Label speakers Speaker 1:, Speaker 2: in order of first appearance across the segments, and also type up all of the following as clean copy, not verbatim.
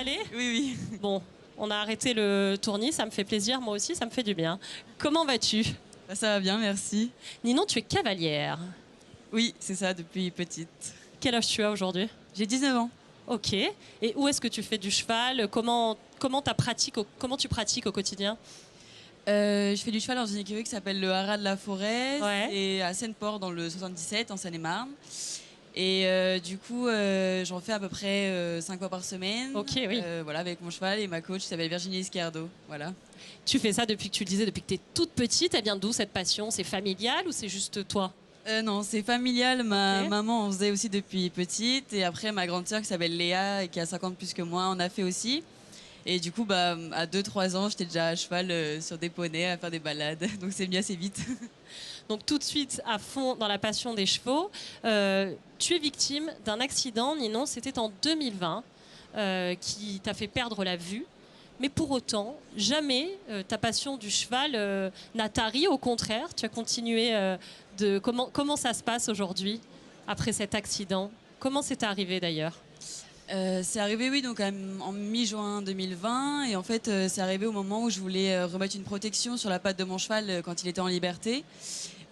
Speaker 1: aller?
Speaker 2: Oui.
Speaker 1: Bon, on a arrêté le tournis, ça me fait plaisir, moi aussi, ça me fait du bien. Comment vas-tu?
Speaker 2: Bah, ça va bien, merci.
Speaker 1: Ninon, tu es cavalière.
Speaker 2: Oui, c'est ça, depuis petite.
Speaker 1: Quel âge tu as aujourd'hui?
Speaker 2: J'ai 19 ans.
Speaker 1: Ok. Et où est-ce que tu fais du cheval? Comment tu pratiques au quotidien?
Speaker 2: Je fais du cheval dans une écurie qui s'appelle le Haras de la Forêt.
Speaker 1: Ouais.
Speaker 2: C'est à Seine-Port, dans le 77, en Seine-et-Marne. Et du coup, j'en fais à peu près 5 fois par semaine.
Speaker 1: Ok, oui.
Speaker 2: Voilà, avec mon cheval et ma coach qui s'appelle Virginie Esquerdo. Voilà.
Speaker 1: Tu fais ça depuis que tu le disais, depuis que tu es toute petite. Elle vient d'où cette passion? C'est familial ou c'est juste toi?
Speaker 2: Non, c'est familial. Ma
Speaker 1: Ok.
Speaker 2: maman en faisait aussi depuis petite. Et après, ma grande sœur qui s'appelle Léa et qui a 50 plus que moi en a fait aussi. Et du coup, bah, à 2-3 ans, j'étais déjà à cheval sur des poneys à faire des balades. Donc c'est venu assez vite.
Speaker 1: Donc tout de suite à fond dans la passion des chevaux. Tu es victime d'un accident, Ninon, c'était en 2020, qui t'a fait perdre la vue. Mais pour autant, jamais ta passion du cheval n'a tari. Au contraire, tu as continué de... Comment ça se passe aujourd'hui, après cet accident? Comment c'est arrivé d'ailleurs?
Speaker 2: C'est arrivé, oui, donc en mi-juin 2020. Et en fait, c'est arrivé au moment où je voulais remettre une protection sur la patte de mon cheval quand il était en liberté.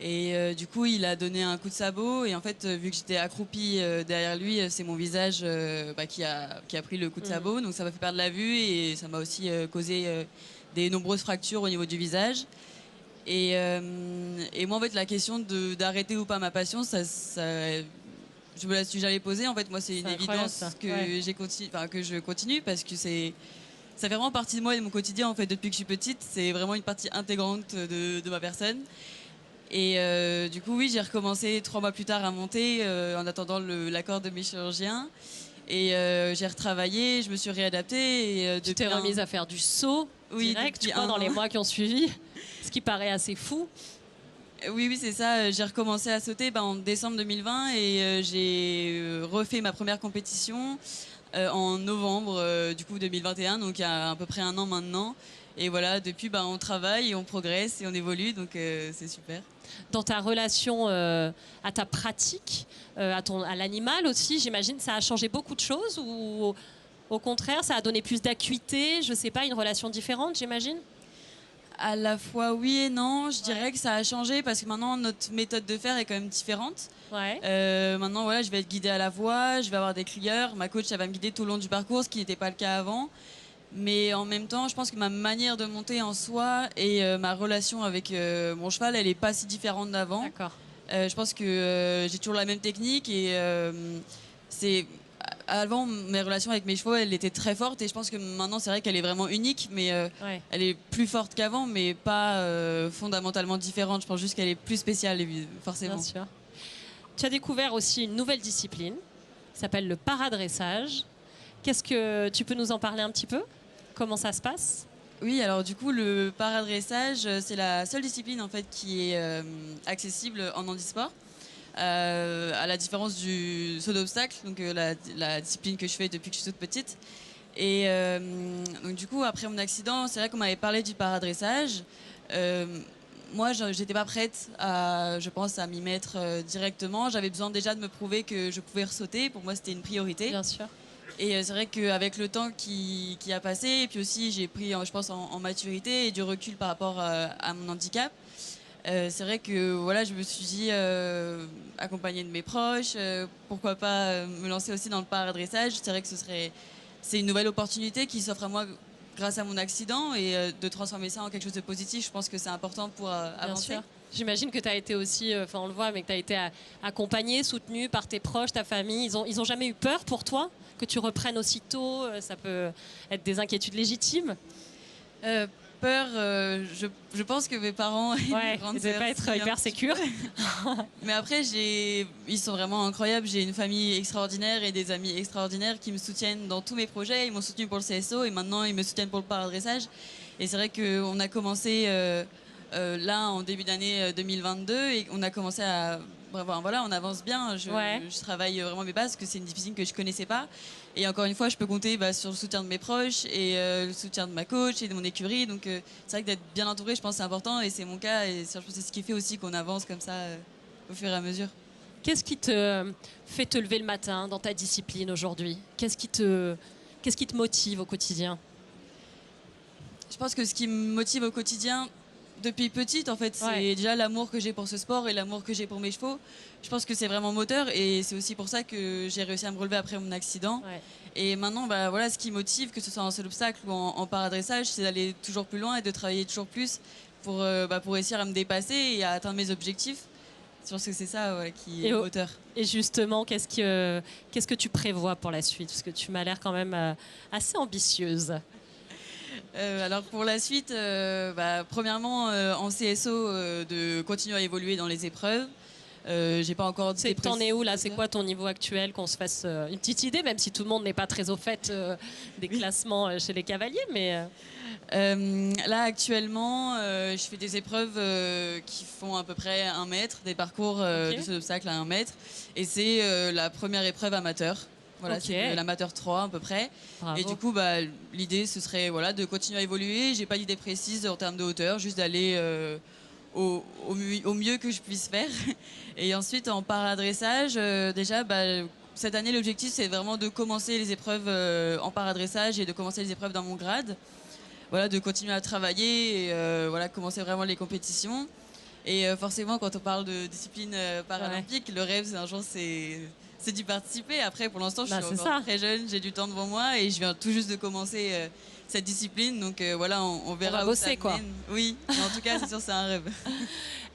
Speaker 2: Et du coup, il a donné un coup de sabot. Et en fait, vu que j'étais accroupie derrière lui, c'est mon visage qui a pris le coup de sabot. Donc ça m'a fait perdre la vue et ça m'a aussi causé des nombreuses fractures au niveau du visage. Et moi, en fait, la question d'arrêter ou pas ma passion, je me la suis jamais posée. En fait, moi, c'est une évidence
Speaker 1: Ça.
Speaker 2: que
Speaker 1: Ouais.
Speaker 2: que je continue parce que ça fait vraiment partie de moi et de mon quotidien. En fait, depuis que je suis petite, c'est vraiment une partie intégrante de ma personne. Et du coup, oui, j'ai recommencé 3 mois plus tard à monter en attendant l'accord de mes chirurgiens. Et j'ai retravaillé, je me suis réadaptée. Et,
Speaker 1: Tu t'es remise à faire du saut
Speaker 2: oui,
Speaker 1: direct,
Speaker 2: depuis
Speaker 1: quoi, dans
Speaker 2: un
Speaker 1: les
Speaker 2: an.
Speaker 1: mois qui ont suivi, ce qui paraît assez fou.
Speaker 2: Oui, c'est ça. J'ai recommencé à sauter en décembre 2020 et j'ai refait ma première compétition en novembre du coup 2021, donc il y a à peu près un an maintenant. Et voilà, depuis, on travaille, et on progresse et on évolue, donc c'est super.
Speaker 1: Dans ta relation à ta pratique, à l'animal aussi, j'imagine, ça a changé beaucoup de choses ou au contraire, ça a donné plus d'acuité, je sais pas, une relation différente, j'imagine?
Speaker 2: À la fois oui et non, je dirais que ça a changé parce que maintenant notre méthode de faire est quand même différente.
Speaker 1: Ouais.
Speaker 2: Maintenant, voilà, je vais être guidée à la voix, je vais avoir des crieurs, ma coach, elle va me guider tout au long du parcours, ce qui n'était pas le cas avant. Mais en même temps, je pense que ma manière de monter en soi et ma relation avec mon cheval, elle est pas si différente d'avant.
Speaker 1: D'accord.
Speaker 2: Je pense que j'ai toujours la même technique et c'est avant mes relations avec mes chevaux, elle était très forte et je pense que maintenant c'est vrai qu'elle est vraiment unique, mais
Speaker 1: Ouais.
Speaker 2: elle est plus forte qu'avant, mais pas fondamentalement différente. Je pense juste qu'elle est plus spéciale, forcément.
Speaker 1: Bien sûr. Tu as découvert aussi une nouvelle discipline qui s'appelle le paradressage. Qu'est-ce que tu peux nous en parler un petit peu? Comment ça se passe?
Speaker 2: Oui, alors du coup, le paradressage, c'est la seule discipline en fait qui est accessible en handisport. À la différence du saut d'obstacle, donc la discipline que je fais depuis que je suis toute petite. Et donc du coup, après mon accident, c'est vrai qu'on m'avait parlé du paradressage. Moi, j'étais pas prête je pense, à m'y mettre directement. J'avais besoin déjà de me prouver que je pouvais ressauter. Pour moi, c'était une priorité.
Speaker 1: Bien sûr.
Speaker 2: Et c'est vrai qu'avec le temps qui a passé, et puis aussi j'ai pris, je pense, en maturité et du recul par rapport à mon handicap, c'est vrai que voilà, je me suis dit, accompagnée de mes proches, pourquoi pas me lancer aussi dans le paradressage. C'est vrai que c'est une nouvelle opportunité qui s'offre à moi grâce à mon accident et de transformer ça en quelque chose de positif. Je pense que c'est important pour
Speaker 1: Bien
Speaker 2: avancer.
Speaker 1: sûr. J'imagine que tu as été aussi, enfin on le voit, mais que tu as été accompagné, soutenu par tes proches, ta famille. Ils ont jamais eu peur pour toi que tu reprennes aussitôt? Ça peut être des inquiétudes légitimes.
Speaker 2: Euh, Peur, je pense que mes parents et mes
Speaker 1: Ouais,
Speaker 2: grandes
Speaker 1: ils devaient
Speaker 2: sœurs,
Speaker 1: pas être
Speaker 2: si, un
Speaker 1: hyper
Speaker 2: petit
Speaker 1: sécures.
Speaker 2: Mais après, ils sont vraiment incroyables. J'ai une famille extraordinaire et des amis extraordinaires qui me soutiennent dans tous mes projets. Ils m'ont soutenu pour le CSO et maintenant ils me soutiennent pour le paradressage. Et c'est vrai qu'on a commencé là en début d'année 2022 et on a commencé à... Voilà, on avance bien.
Speaker 1: Ouais.
Speaker 2: Je travaille vraiment mes bases parce que c'est une discipline que je connaissais pas. Et encore une fois, je peux compter sur le soutien de mes proches et le soutien de ma coach et de mon écurie. Donc c'est vrai que d'être bien entouré, je pense, c'est important et c'est mon cas. Et je pense que c'est ce qui fait aussi qu'on avance comme ça au fur et à mesure.
Speaker 1: Qu'est-ce qui te fait te lever le matin dans ta discipline aujourd'hui? Qu'est-ce qui te motive au quotidien?
Speaker 2: Je pense que ce qui me motive au quotidien, depuis petite, en fait, c'est déjà l'amour que j'ai pour ce sport et l'amour que j'ai pour mes chevaux. Je pense que c'est vraiment moteur et c'est aussi pour ça que j'ai réussi à me relever après mon accident.
Speaker 1: Ouais.
Speaker 2: Et maintenant, bah, voilà, ce qui motive, que ce soit en seul obstacle ou en paradressage, c'est d'aller toujours plus loin et de travailler toujours plus pour réussir à me dépasser et à atteindre mes objectifs. Je pense que c'est ça qui est moteur.
Speaker 1: Et justement, qu'est-ce que tu prévois pour la suite? Parce que tu m'as l'air quand même assez ambitieuse.
Speaker 2: Alors pour la suite, premièrement en CSO, de continuer à évoluer dans les épreuves. J'ai pas encore.
Speaker 1: T'en es où là? C'est quoi ton niveau actuel? Qu'on se fasse une petite idée, même si tout le monde n'est pas très au fait des classements chez les cavaliers, mais.
Speaker 2: Là actuellement, je fais des épreuves qui font à peu près 1 mètre, des parcours de saut d'obstacle à 1 mètre, et c'est la première épreuve amateur. Voilà, c'est l'amateur 3 à peu près. Bravo. Et du coup, l'idée, ce serait de continuer à évoluer. J'ai pas d'idée précise en termes de hauteur, juste d'aller au mieux que je puisse faire. Et ensuite, en paradressage, déjà, cette année, l'objectif, c'est vraiment de commencer les épreuves en paradressage et de commencer les épreuves dans mon grade. Voilà, de continuer à travailler et commencer vraiment les compétitions. Et forcément, quand on parle de discipline paralympique, le rêve, c'est un jour, c'est d'y participer. Après, pour l'instant, je suis encore très jeune, j'ai du temps devant moi et je viens tout juste de commencer cette discipline. Donc on verra.
Speaker 1: On va bosser,
Speaker 2: où ça mène. Oui, mais en tout cas, c'est sûr, c'est un rêve.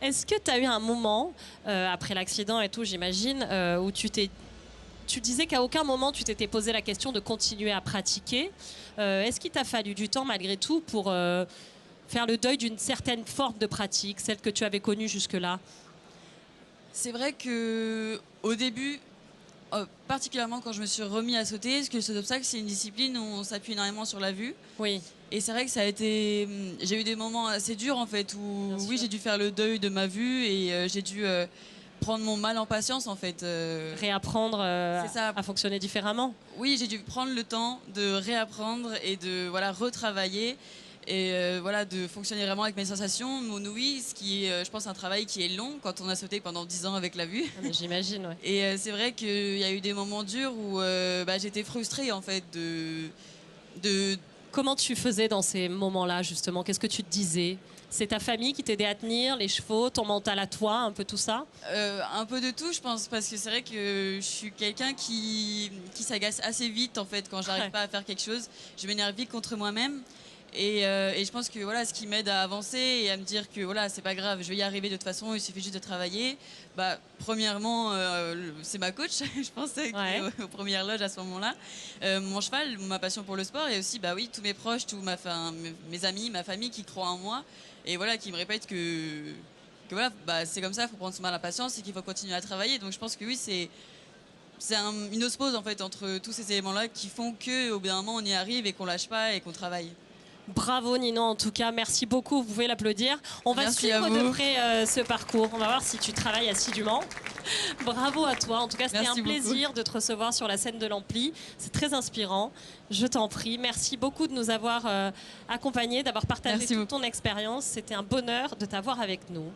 Speaker 1: Est-ce que tu as eu un moment, après l'accident et tout, j'imagine, où tu disais qu'à aucun moment tu t'étais posé la question de continuer à pratiquer. Est-ce qu'il t'a fallu du temps malgré tout pour faire le deuil d'une certaine forme de pratique, celle que tu avais connue jusque-là?
Speaker 2: C'est vrai qu'au début, particulièrement quand je me suis remis à sauter, parce que le saut d'obstacle, c'est une discipline où on s'appuie énormément sur la vue.
Speaker 1: Oui.
Speaker 2: Et c'est vrai que j'ai eu des moments assez durs en fait, où j'ai dû faire le deuil de ma vue et j'ai dû prendre mon mal en patience en fait.
Speaker 1: Réapprendre à fonctionner différemment. Oui,
Speaker 2: j'ai dû prendre le temps de réapprendre et de retravailler et de fonctionner vraiment avec mes sensations, mon ouïe, ce qui est, je pense, un travail qui est long quand on a sauté pendant 10 ans avec la vue.
Speaker 1: J'imagine, ouais.
Speaker 2: Et c'est vrai qu'il y a eu des moments durs où j'étais frustrée en fait de...
Speaker 1: Comment tu faisais dans ces moments-là justement? Qu'est-ce que tu te disais? C'est ta famille qui t'aidait à tenir, les chevaux, ton mental à toi, un peu tout ça?
Speaker 2: Un peu de tout, je pense, parce que c'est vrai que je suis quelqu'un qui s'agace assez vite en fait quand j'arrive pas à faire quelque chose. Je m'énerve vite contre moi-même. Et je pense que ce qui m'aide à avancer et à me dire que c'est pas grave, je vais y arriver de toute façon, il suffit juste de travailler. Premièrement, c'est ma coach, je pense, aux premières loges à ce moment-là. Mon cheval, ma passion pour le sport, et aussi tous mes proches, mes amis, ma famille qui croient en moi et qui me répètent que c'est comme ça, il faut prendre son mal à patience et qu'il faut continuer à travailler. Donc je pense que oui, c'est une osmose en fait entre tous ces éléments-là qui font qu'au bout d'un moment on y arrive et qu'on lâche pas et qu'on travaille.
Speaker 1: Bravo Ninon, en tout cas, merci beaucoup, vous pouvez l'applaudir. On va suivre de près ce parcours, on va voir si tu travailles assidûment. Bravo à toi, en tout cas c'était un plaisir de te recevoir sur la scène de l'Ampli, c'est très inspirant, je t'en prie. Merci beaucoup de nous avoir accompagnés, d'avoir partagé toute ton expérience, c'était un bonheur de t'avoir avec nous.